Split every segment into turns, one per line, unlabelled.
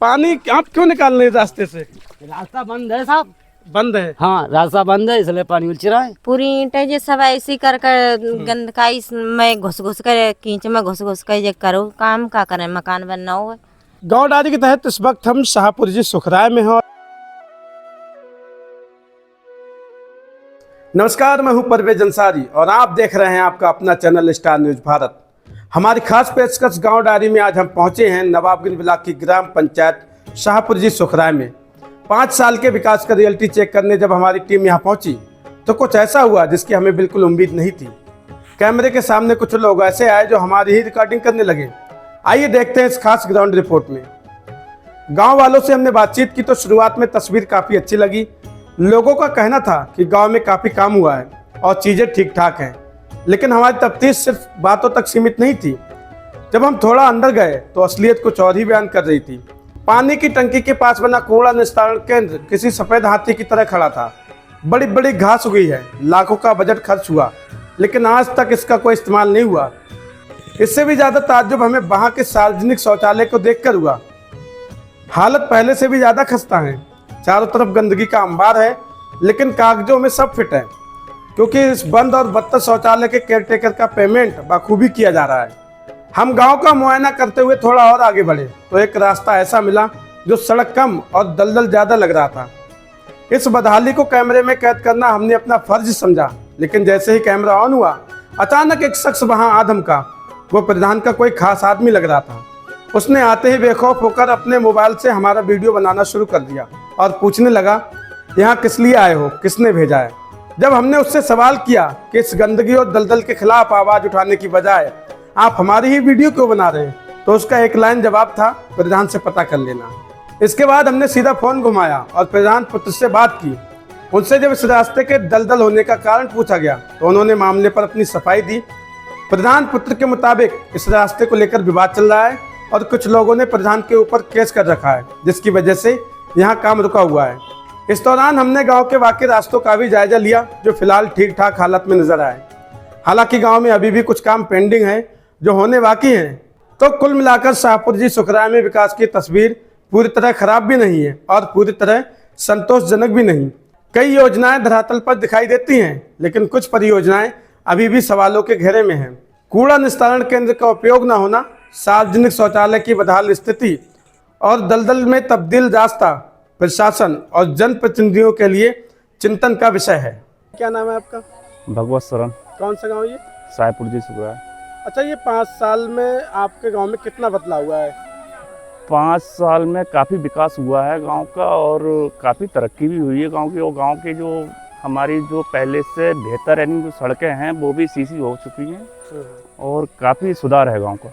पानी आप क्यों निकाल रहे हैं रास्ते से?
रास्ता बंद है साहब।
बंद है?
हाँ, रास्ता बंद है इसलिए पानी उलच रहा है।
पूरी ईंटें जो सब ऐसी कर गंदकाई में घुस घुस कर कीच में घुस घुस कर ये करो काम का करें, मकान बनना हो।
गाँव डायरी के तहत इस वक्त हम शाहपुर जी सुखराय में हैं। नमस्कार, मैं हूं परवेज अंसारी और आप देख रहे हैं आपका अपना चैनल स्टार न्यूज भारत। हमारी खास पेशकश गांव डायरी में आज हम पहुंचे हैं नवाबगंज ब्लॉक की ग्राम पंचायत शाहपुर जी सुखराय में। 5 साल के विकास का रियलिटी चेक करने जब हमारी टीम यहां पहुंची तो कुछ ऐसा हुआ जिसकी हमें बिल्कुल उम्मीद नहीं थी। कैमरे के सामने कुछ लोग ऐसे आए जो हमारी ही रिकॉर्डिंग करने लगे। आइए देखते हैं इस खास ग्राउंड रिपोर्ट में। गाँव वालों से हमने बातचीत की तो शुरुआत में तस्वीर काफ़ी अच्छी लगी। लोगों का कहना था कि गांव में काफ़ी काम हुआ है और चीज़ें ठीक ठाक हैं, लेकिन हमारी तफ्तीश सिर्फ बातों तक सीमित नहीं थी। जब हम थोड़ा अंदर गए तो असलियत कुछ और ही बयान कर रही थी। पानी की टंकी के पास बना कूड़ा निस्तारण केंद्र किसी सफ़ेद हाथी की तरह खड़ा था। बड़ी बड़ी घास उगी है, लाखों का बजट खर्च हुआ, लेकिन आज तक इसका कोई इस्तेमाल नहीं हुआ। इससे भी ज़्यादा ताज्जुब हमें वहाँ के सार्वजनिक शौचालय को देखकर हुआ। हालत पहले से भी ज़्यादा खस्ता है। चारों तरफ गंदगी का अंबार है, लेकिन कागजों में सब फिट है, क्योंकि इस बंद और बदतर शौचालय के केयरटेकर का पेमेंट बखूबी किया जा रहा है। हम गांव का मुआयना करते हुए थोड़ा और आगे बढ़े तो एक रास्ता ऐसा मिला जो सड़क कम और दलदल ज़्यादा लग रहा था। इस बदहाली को कैमरे में कैद करना हमने अपना फर्ज समझा, लेकिन जैसे ही कैमरा ऑन हुआ अचानक एक शख्स वहां आ धमका। वो प्रधान का कोई खास आदमी लग रहा था। उसने आते ही बेखौफ होकर अपने मोबाइल से हमारा वीडियो बनाना शुरू कर दिया और पूछने लगा, यहाँ किस लिए आए हो, किसने भेजा है? जब हमने उससे सवाल किया कि इस गंदगी और दलदल के खिलाफ आवाज़ उठाने की बजाय आप हमारी ही वीडियो क्यों बना रहे हैं, तो उसका एक लाइन जवाब था, प्रधान से पता कर लेना। इसके बाद हमने सीधा फ़ोन घुमाया और प्रधान पुत्र से बात की। उनसे जब इस रास्ते के दलदल होने का कारण पूछा गया तो उन्होंने मामले पर अपनी सफाई दी। प्रधान पुत्र के मुताबिक इस रास्ते को लेकर विवाद चल रहा है और कुछ लोगों ने प्रधान के ऊपर केस कर रखा है, जिसकी वजह से यहाँ काम रुका हुआ है। इस दौरान हमने गांव के वाकई रास्तों का भी जायजा लिया, जो फिलहाल ठीक ठाक हालत में नजर आए। हालांकि गांव में अभी भी कुछ काम पेंडिंग है जो होने बाकी हैं। तो कुल मिलाकर शाहपुर जी सुखराय में विकास की तस्वीर पूरी तरह खराब भी नहीं है और पूरी तरह संतोषजनक भी नहीं। कई योजनाएं धरातल पर दिखाई देती हैं, लेकिन कुछ परियोजनाएं अभी भी सवालों के घेरे में हैं। कूड़ा निस्तारण केंद्र का उपयोग न होना, सार्वजनिक शौचालय की बदहाल स्थिति और दलदल में तब्दील रास्ता प्रशासन और जनप्रतिनिधियों के लिए चिंतन का विषय है। क्या नाम है आपका?
भगवत शरण।
कौन सा गांव ये?
शाहपुर जी सुखराय।
अच्छा, ये 5 साल में आपके गांव में कितना बदलाव हुआ है?
5 साल में काफ़ी विकास हुआ है गांव का और काफ़ी तरक्की भी हुई है गांव की। और गांव के जो हमारी जो पहले से बेहतर यानी जो सड़कें हैं वो भी सीसी हो चुकी हैं और काफ़ी सुधार है गांव का।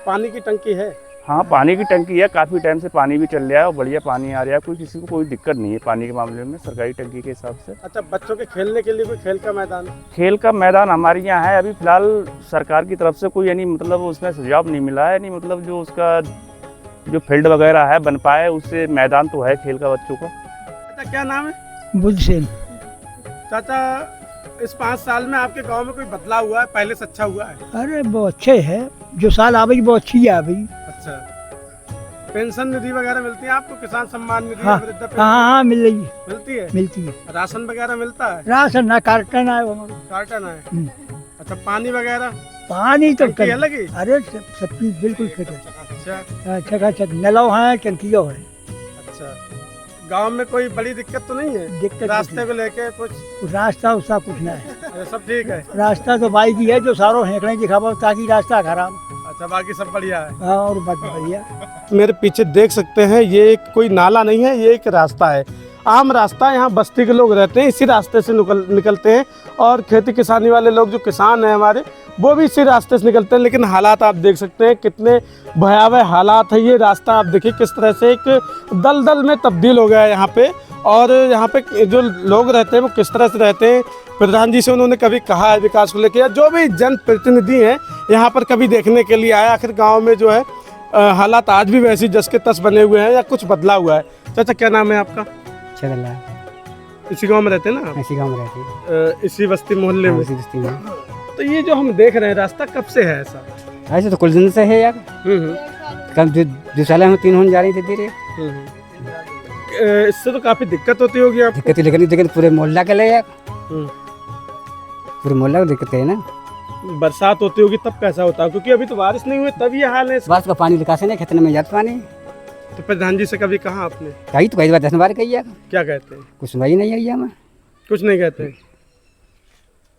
पानी की टंकी है?
हाँ, पानी की टंकी है, काफ़ी टाइम से पानी भी चल रहा है और बढ़िया पानी आ रहा है। किसी को कोई दिक्कत नहीं है पानी के मामले में सरकारी टंकी के हिसाब से।
अच्छा, बच्चों के खेलने के लिए कोई खेल का मैदान?
खेल का मैदान हमारे यहाँ है। अभी फिलहाल सरकार की तरफ से कोई यानी मतलब उसमें सुझाव नहीं मिला है, यानी मतलब जो उसका जो फील्ड वगैरह है बन पाए, उससे मैदान तो है खेल का बच्चों का।
अच्छा, क्या नाम है?
बुलसेन।
चाचा, इस 5 साल में आपके गांव में कोई बदलाव हुआ है? पहले से अच्छा हुआ है?
अरे वो अच्छे है, जो साल आ गई वो अच्छी है अभी।
अच्छा, पेंशन निधि वगैरह मिलती है आपको? किसान सम्मान निधि?
हाँ
वृद्धा पेंशन
हाँ, मिल रही है,
मिलती है?
मिलती है।
राशन वगैरह मिलता है?
राशन ना कार्टन है, वो
कार्टन है। अच्छा, पानी वगैरह?
पानी तो
टंकी है लगी?
अरे सब चीज बिल्कुल फिट है।
अच्छा
अच्छा, नलों है, टंकियों है।
अच्छा, गांव में कोई बड़ी दिक्कत तो नहीं है?
दिक्कत
रास्ते को लेके कुछ?
रास्ता उसका कुछ ना है।
अच्छा, सब ठीक है?
रास्ता तो बाइक ही है जो सारों हेंकड़े दिखा पाओ ताकि रास्ता खराब।
अच्छा, बाकी सब बढ़िया है?
हाँ, और बाकी बढ़िया।
मेरे पीछे देख सकते हैं, ये कोई नाला नहीं है, ये एक रास्ता है, आम रास्ता। यहाँ बस्ती के लोग रहते हैं, इसी रास्ते से निकलते हैं और खेती किसानी वाले लोग जो किसान हैं हमारे, वो भी इसी रास्ते से निकलते हैं। लेकिन हालात आप देख सकते हैं, कितने भयावह हालात है। ये रास्ता आप देखिए किस तरह से एक दलदल में तब्दील हो गया है यहाँ पे। और यहाँ पे जो लोग रहते हैं वो किस तरह से रहते हैं, प्रधान जी से उन्होंने कभी कहा है विकास को लेकर, जो भी जनप्रतिनिधि हैं यहाँ पर कभी देखने के लिए आया। आखिर गाँव में जो है हालात आज भी वैसी जस के तस बने हुए हैं या कुछ बदला हुआ है? चाचा, क्या नाम है आपका?
छगला।
इसी गांव में रहते हैं ना?
इसी गांव में रहते हैं।
इसी बस्ती मोहल्ले में?
इसी बस्ती में।
तो ये जो हम देख रहे हैं रास्ता कब से है ऐसा?
ऐसे तो कुछ दिन से है यार, कम जो साल में 3 होने जा रही थी धीरे
इससे तो काफी दिक्कत होती होगी आपको।
दिक्कत लेकिन पूरे मोहल्ला के लिए
हम्म।
पूरे मोहल्ला को दिक्कत है ना।
बरसात होती होगी तब कैसा होता है, क्योंकि अभी तो बारिश नहीं हुई तब ये हाल है इसका।
बस का पानी निकासी नहीं, खेतने में जाता पानी।
तो प्रधान जी से कभी कहा आपने?
कही तो कई बार 10 बार कही है,
क्या कहते हैं?
कुछ सुनाई नहीं आई हमें।
कुछ नहीं कहते हैं।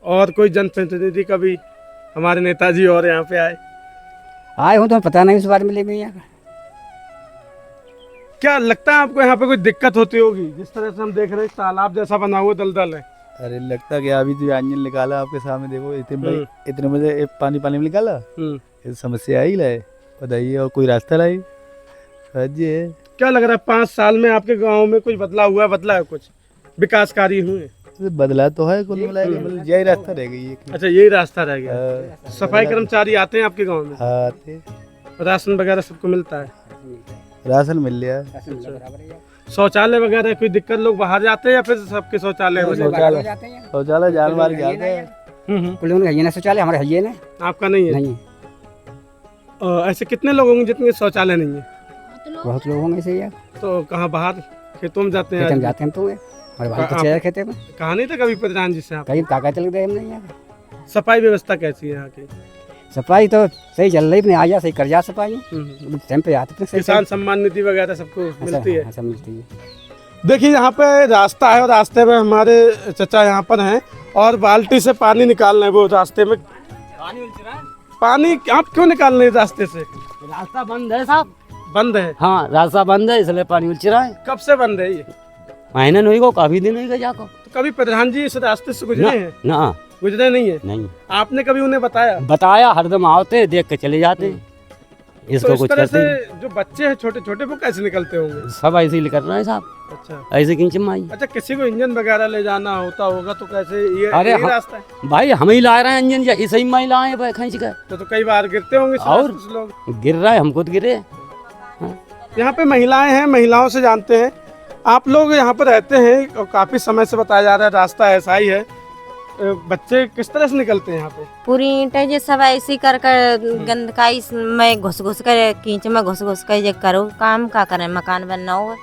और कोई जनप्रतिनिधि कभी हमारे नेताजी और यहाँ पे आए
हूँ तो पता नहीं उस बारे में ले गई यहाँ।
क्या लगता है आपको यहाँ पे कोई दिक्कत होती होगी? जिस तरह से हम देख रहे हैं तालाब जैसा बना हुआ दलदल है।
अरे लगता क्या, अभी जो इंजन निकाला आपके सामने देखो, इतने बजे पानी में निकाला, ये समस्या आई लाए बताइए। और कोई रास्ता लाई है?
क्या लग रहा है 5 साल में आपके गांव में कुछ बदला है कुछ विकास कार्य हुए?
बदला तो है कुल मिला के, यही रास्ता रह गई है।
अच्छा, यही रास्ता रह गया। सफाई कर्मचारी आते हैं आपके गांव में?
आते।
राशन वगैरह सबको मिलता है?
राशन मिल लिया।
शौचालय वगैरह कोई दिक्कत? लोग बाहर जाते हैं या फिर सबके शौचालय?
शौचालय जानवर जाते हैं।
शौचालय हमारे है ना।
आपका नहीं है?
नहीं।
ऐसे कितने लोग होंगे जितने शौचालय नहीं है?
बहुत लोग होंगे ऐसे।
तो कहाँ बाहर खेतों में जाते हैं?
जाते हैं तो हमारे भाई तो चेहरा खेते में।
कहा नहीं था कभी प्रधान जी से आप?
कहीं काका चल गए हम नहीं यहाँ।
सफाई व्यवस्था कैसी है यहाँ की?
सफाई तो सही चल रही, आ जा सही कर जा सफाई टाइम पे आते।
किसान सम्मान निधि वगैरह सबको मिलती है?
सब मिलती है।
देखिए यहाँ पे रास्ता है और रास्ते में हमारे चचा यहाँ पर हैं और बाल्टी से पानी निकाल रहे हैं। वो रास्ते में पानी आप क्यों निकाल रहे हैं रास्ते से?
रास्ता बंद है साहब।
बंद है?
हाँ, रास्ता बंद है इसलिए पानी उलच रहा है।
कब से बंद है ये?
महीने नहीं को, काफी दिन नहीं जाको।
तो कभी प्रधान जी इस रास्ते से गुजरे हैं?
ना,
गुजरे नहीं है?
नहीं।
आपने कभी उन्हें
बताया हरदम आवते देख के चले जाते। इसको
तो इस
कुछ
तरह
करते
से जो बच्चे हैं छोटे छोटे वो कैसे निकलते होंगे?
सब ऐसे ही कर रहे हैं साहब।
अच्छा,
ऐसे किंच माई।
अच्छा, किसी को इंजन वगैरह ले जाना होता होगा तो कैसे ये
अरे
यही रास्ता है?
भाई हम ही ला रहे हैं इंजन, ऐसे ही माई लाए भाई खींच कर।
तो कई बार गिरते होंगे इस
और
रास्ते से लोग?
गिर रहा है, हमको तो गिरे।
यहाँ पे महिलाएं हैं, महिलाओं से जानते हैं। आप लोग यहाँ पर रहते हैं और काफी समय से बताया जा रहा है रास्ता ऐसा ही है। बच्चे किस तरह से निकलते हैं यहाँ पे?
पूरी ईंटें जो सब ऐसी कर गंदकाई में घुस कर कीच में घुस कर जे करो काम का करें, मकान बनना होगा।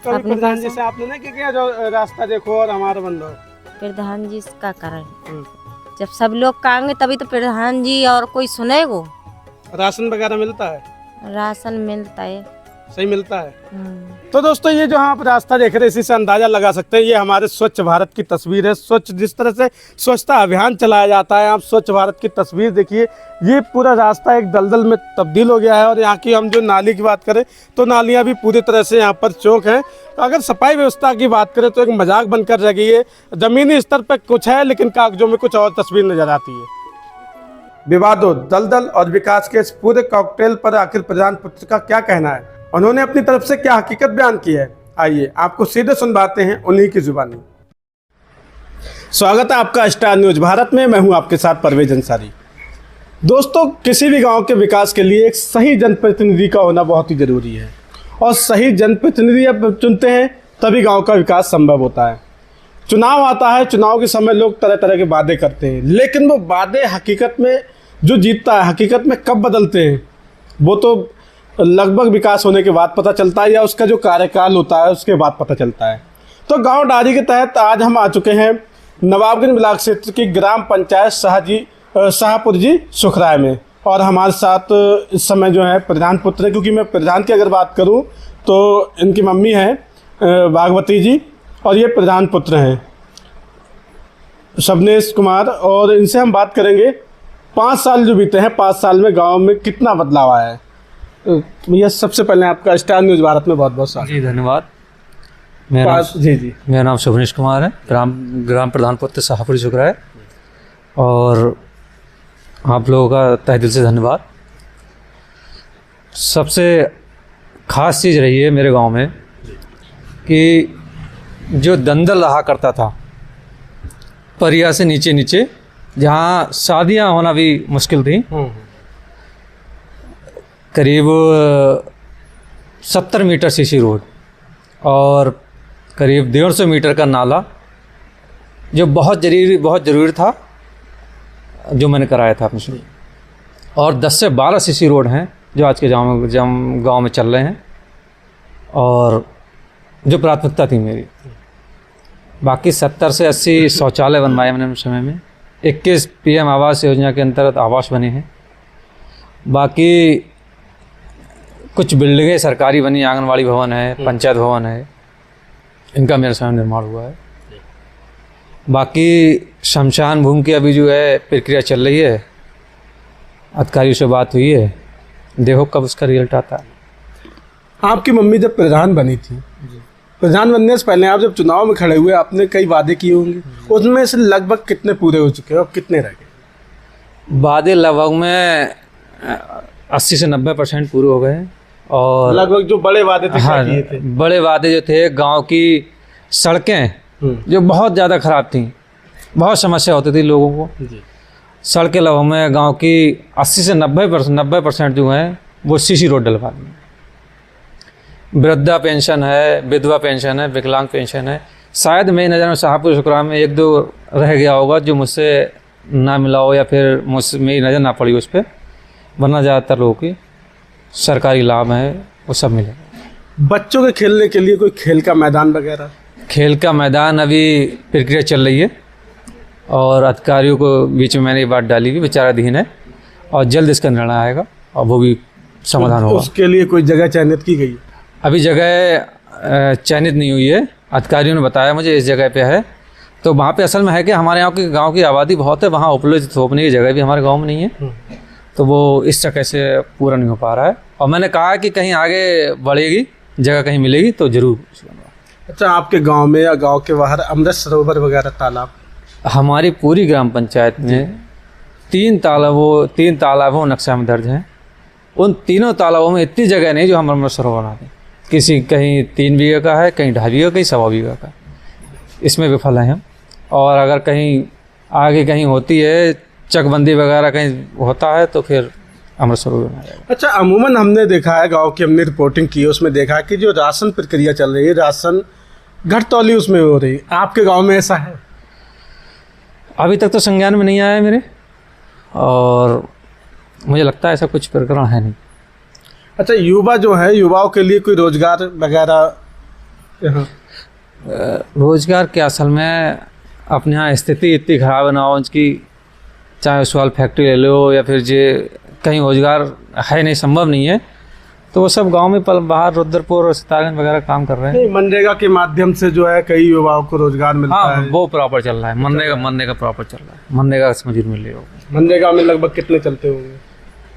कभी
अपने
प्रधान जी से आपने ना क्या जो रास्ता देखो और हमारा बन रहा?
प्रधान जी का करें, जब सब लोग कहेंगे तभी तो प्रधान जी और कोई सुनेगो।
राशन वगैरह मिलता है?
राशन मिलता है,
सही मिलता है। तो दोस्तों ये जो आप रास्ता देख रहे हैं इसी से अंदाजा लगा सकते हैं ये हमारे स्वच्छ भारत की तस्वीर है। स्वच्छ जिस तरह से स्वच्छता अभियान चलाया जाता है, आप स्वच्छ भारत की तस्वीर देखिए। ये पूरा रास्ता एक दलदल में तब्दील हो गया है और यहाँ की हम जो नाली की बात करें तो नालियाँ भी पूरी तरह से यहाँ पर चौक हैं। अगर सफाई व्यवस्था की बात करें तो एक मजाक बनकर रह गई है। ज़मीनी स्तर पर कुछ है लेकिन कागजों में कुछ और तस्वीर नजर आती है। विवादों, दलदल और विकास के इस पूरे कॉकटेल पर आखिर प्रधान पुत्र का क्या कहना है? उन्होंने अपनी तरफ से क्या हकीकत बयान की है? आइए आपको सीधे सुनवाते हैं उन्हीं की जुबानी। स्वागत है आपका स्टार न्यूज भारत में। मैं हूं आपके साथ परवेज अंसारी। दोस्तों, किसी भी गांव के विकास के लिए एक सही जनप्रतिनिधि का होना बहुत ही जरूरी है और सही जनप्रतिनिधि अब चुनते हैं तभी गांव का विकास संभव होता है। चुनाव आता है, चुनाव के समय लोग तरह तरह के वादे करते हैं लेकिन वो वादे हकीकत में जो जीतता है हकीकत में कब बदलते हैं वो तो लगभग विकास होने के बाद पता चलता है या उसका जो कार्यकाल होता है उसके बाद पता चलता है। तो गांव डारी के तहत आज हम आ चुके हैं नवाबगंज ब्लॉक क्षेत्र की ग्राम पंचायत शाहपुर जी सुखराय में और हमारे साथ इस समय जो है प्रधान पुत्र है, क्योंकि मैं प्रधान की अगर बात करूं तो इनकी मम्मी है भागवती जी और ये प्रधान पुत्र हैं शबनेश कुमार। और इनसे हम बात करेंगे 5 साल जो बीते हैं 5 साल में गाँव में कितना बदलाव आया है। भैया सबसे पहले आपका स्टार न्यूज भारत में बहुत बहुत स्वागत।
जी धन्यवाद। मेरा नाम शबनेश कुमार है, ग्राम प्रधान पुत्र शाहपुर सुखराय और आप लोगों का तहे दिल से धन्यवाद। सबसे ख़ास चीज़ रही है मेरे गांव में कि जो दंदल रहा करता था परिया से नीचे नीचे जहाँ शादियाँ होना भी मुश्किल थी, करीब 70 मीटर सीसी रोड और करीब 150 मीटर का नाला जो बहुत ज़रूरी था जो मैंने कराया था अपने। और 10 से 12 सीसी रोड हैं जो आज के गाँव में चल रहे हैं और जो प्राथमिकता थी मेरी। बाकी 70 से 80 शौचालय बनवाए मैंने उस समय में। 21 PM आवास योजना के अंतर्गत आवास बने हैं। बाकी कुछ बिल्डिंगें सरकारी बनी, आंगनवाड़ी भवन है, पंचायत भवन है, इनका मेरे समय निर्माण हुआ है। बाकी शमशान भूमि की अभी जो है प्रक्रिया चल रही है, अधिकारियों से बात हुई है, देखो कब उसका रिजल्ट आता है।
आपकी मम्मी जब प्रधान बनी थी, प्रधान बनने से पहले आप जब चुनाव में खड़े हुए आपने कई वादे किए होंगे, उसमें से लगभग कितने पूरे हो चुके हैं और कितने रह गए?
वादे लगभग में 80 से 90% पूरे हो गए हैं। और
लगभग जो बड़े वादे थे क्या किए थे?
बड़े वादे जो थे, गांव की सड़कें जो बहुत ज़्यादा ख़राब थी, बहुत समस्या होती थी लोगों को। सड़कें लगभग में गाँव की 80 से 90% जो हैं वो CC रोड डलवा दी। वृद्धा पेंशन है, विधवा पेंशन है, विकलांग पेंशन है। शायद मेरी नज़र में शाहपुर शुक्रा में 1-2 रह गया होगा जो मुझसे ना मिला हो या फिर मुझसे मेरी नज़र ना पड़ी उस पर, वरना ज़्यादातर लोगों की सरकारी लाभ है वो सब मिलेगा।
बच्चों के खेलने के लिए कोई खेल का मैदान वगैरह?
खेल का मैदान अभी प्रक्रिया चल रही है और अधिकारियों को बीच में मैंने ये बात डाली हुई, विचाराधीन है और जल्द इसका निर्णय आएगा और वो भी समाधान होगा।
उसके लिए कोई जगह चयनित की गई?
अभी जगह चयनित नहीं हुई है, अधिकारियों ने बताया मुझे इस जगह पे है। तो वहाँ पे असल में है कि हमारे यहाँ की गांव की आबादी बहुत है, वहाँ उपलब्ध थोपने की जगह भी हमारे गांव में नहीं है, तो वो इस जगह से पूरा नहीं हो पा रहा है। और मैंने कहा कि कहीं आगे बढ़ेगी, जगह कहीं मिलेगी तो ज़रूर।
अच्छा, आपके गांव में या गांव के बाहर अमृत सरोवर वगैरह तालाब?
हमारी पूरी ग्राम पंचायत में 3 तालाबों नक्शा में दर्ज हैं। उन तीनों तालाबों में इतनी जगह नहीं जो हम अमृत सरोवर बना दें। किसी कहीं 3 बीघे का है, कहीं 2.5 बीघे, कहीं 1.25 बीघे का। इसमें विफल हैं हम। और अगर कहीं आगे कहीं होती है चकबंदी वगैरह कहीं होता है तो फिर अमृत सरोवर बनाया जाएगा।
अच्छा, अमूमन हमने देखा है, गांव की हमने रिपोर्टिंग की है, उसमें देखा है कि जो राशन प्रक्रिया चल रही है, राशन घटतौली उसमें हो रही है। आपके गांव में ऐसा है?
अभी तक तो संज्ञान में नहीं आया है मेरे, और मुझे लगता है ऐसा कुछ प्रकरण है नहीं।
अच्छा, युवा जो है, युवाओं के लिए कोई रोजगार वगैरह यहाँ?
रोजगार के असल में अपने यहाँ स्थिति इतनी ख़राब है ना उसकी, चाहे उस वाल फैक्ट्री ले लो या फिर जे कहीं रोजगार है नहीं, संभव नहीं है, तो वो सब गांव में बाहर रुद्रपुर और सितारगंज वगैरह काम कर रहे हैं।
नहीं, मनरेगा के माध्यम से जो है कई युवाओं को रोजगार मिलता
हाँ,
है।
वो प्रॉपर चल रहा है, मनरेगा प्रॉपर चल रहा है। मनरेगा से मजदूर मिल रही होगी।
मनरेगा में लगभग कितने चलते होंगे?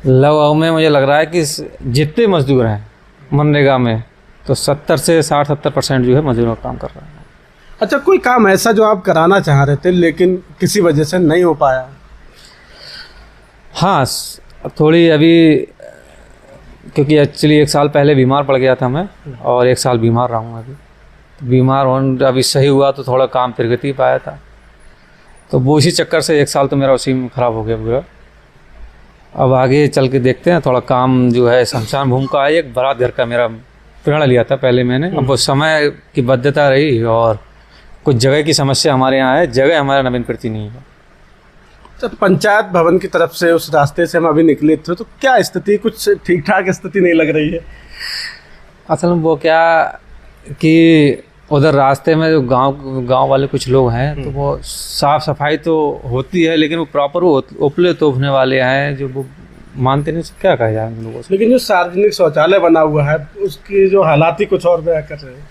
लगभग में मुझे लग रहा है कि जितने मजदूर हैं मनरेगा में तो 70 से 60-70% जो है मजदूरों का काम कर रहा है।
अच्छा, कोई काम ऐसा जो आप कराना चाह रहे थे लेकिन किसी वजह से नहीं हो पाया?
हाँ, थोड़ी अभी क्योंकि एक्चुअली 1 साल पहले बीमार पड़ गया था मैं, और 1 साल बीमार रहा हूँ अभी। बीमार होने अभी सही हुआ तो थोड़ा काम प्रगति पाया था, तो वो इसी चक्कर से 1 साल तो मेरा उसी में ख़राब हो गया पूरा। अब आगे चल के देखते हैं, थोड़ा काम जो है शमशान भूमि का है, एक बारात घर का मेरा प्रण लिया था पहले मैंने। अब वो समय की बाध्यता रही और कुछ जगह की समस्या हमारे यहाँ है, जगह हमारा नवीन प्रति नहीं है।
तो पंचायत भवन की तरफ से उस रास्ते से हम अभी निकले थे, तो क्या स्थिति, कुछ ठीक ठाक स्थिति नहीं लग रही है?
असल में वो क्या कि उधर रास्ते में जो गांव वाले कुछ लोग हैं, तो वो साफ़ सफाई तो होती है लेकिन वो प्रॉपर वो उपले तोपने वाले हैं जो वो मानते नहीं। क्या कहा जाए उन लोगों से?
लेकिन जो सार्वजनिक शौचालय बना हुआ है उसकी जो हालात ही कुछ और बयां कर रहे हैं।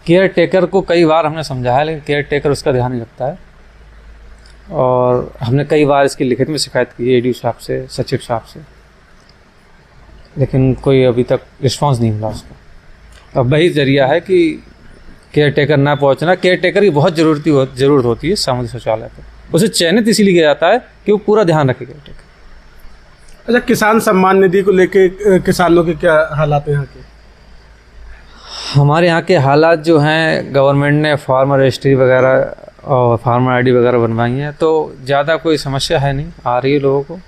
केयर टेकर को कई बार हमने समझाया लेकिन केयर टेकर उसका ध्यान नहीं रखता है, और हमने कई बार इसकी लिखित में शिकायत की है ADO साहब से, सचिव साहब से, लेकिन कोई अभी तक रिस्पांस नहीं मिला उसका। अब वही जरिया है कि केयर टेकर ना पहुंचना। केयर टेकर की बहुत ज़रूरत होती है सामुदायिक शौचालय पर। उसे चयनित इसीलिए किया जाता है कि वो पूरा ध्यान रखे केयर टेकर।
अच्छा, किसान सम्मान निधि को लेके किसानों के क्या हालात हैं यहाँ के?
हमारे यहाँ के हालात जो हैं, गवर्नमेंट ने फार्मर रजिस्ट्री वगैरह और फार्मर ID वगैरह बनवाई हैं, तो ज़्यादा कोई समस्या है नहीं आ रही है लोगों को।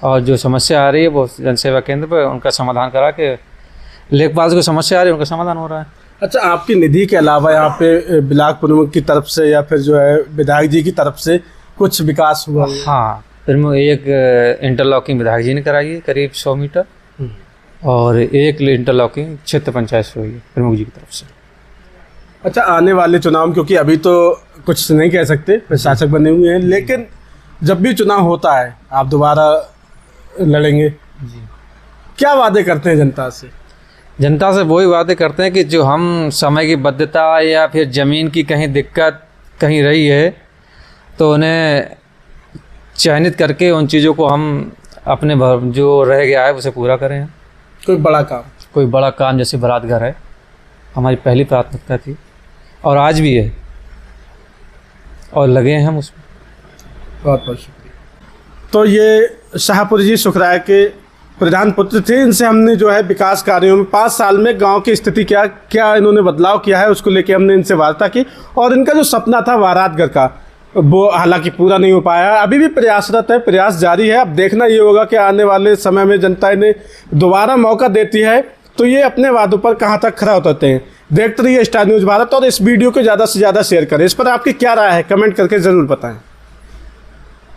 और जो समस्या आ रही है वो जनसेवा केंद्र पर उनका समाधान करा के, लेखपाल को समस्या आ रही है उनका समाधान हो रहा है।
अच्छा, आपकी निधि के अलावा यहाँ पे ब्लॉक प्रमुख की तरफ से या फिर जो है विधायक जी की तरफ से कुछ विकास हुआ?
हाँ, फिर में एक इंटरलॉकिंग विधायक जी ने कराई है करीब 100 मीटर, और एक इंटरलॉकिंग क्षेत्र पंचायत से हुई है प्रमुख जी की तरफ से।
अच्छा, आने वाले चुनाव में, क्योंकि अभी तो कुछ नहीं कह सकते, प्रशासक बने हुए हैं, लेकिन जब भी चुनाव होता है आप दोबारा लड़ेंगे जी, क्या वादे करते हैं जनता से?
जनता से वही वादे करते हैं कि जो हम समय की बद्धता या फिर ज़मीन की कहीं दिक्कत कहीं रही है तो उन्हें चयनित करके उन चीज़ों को हम अपने जो रह गया है उसे पूरा करें।
कोई बड़ा काम
जैसे बारात घर है, हमारी पहली प्राथमिकता थी और आज भी है और लगे हैं हम उसमें।
बहुत बहुत शुक्रिया। तो ये शाहपुर जी सुखराय के प्रधान पुत्र थे। इनसे हमने जो है विकास कार्यों में 5 साल में गांव की स्थिति क्या क्या इन्होंने बदलाव किया है उसको लेके हमने इनसे वार्ता की, और इनका जो सपना था बारात घर का वो हालांकि पूरा नहीं हो पाया, अभी भी प्रयासरत है, प्रयास जारी है। अब देखना ये होगा कि आने वाले समय में जनता इन्हें दोबारा मौका देती है तो ये अपने वादों पर कहाँ तक खरा उतरते हैं। देखते रहिए स्टार न्यूज़ भारत और इस वीडियो को ज़्यादा से ज़्यादा शेयर करें। इस पर आपकी क्या राय है कमेंट करके ज़रूर बताएं।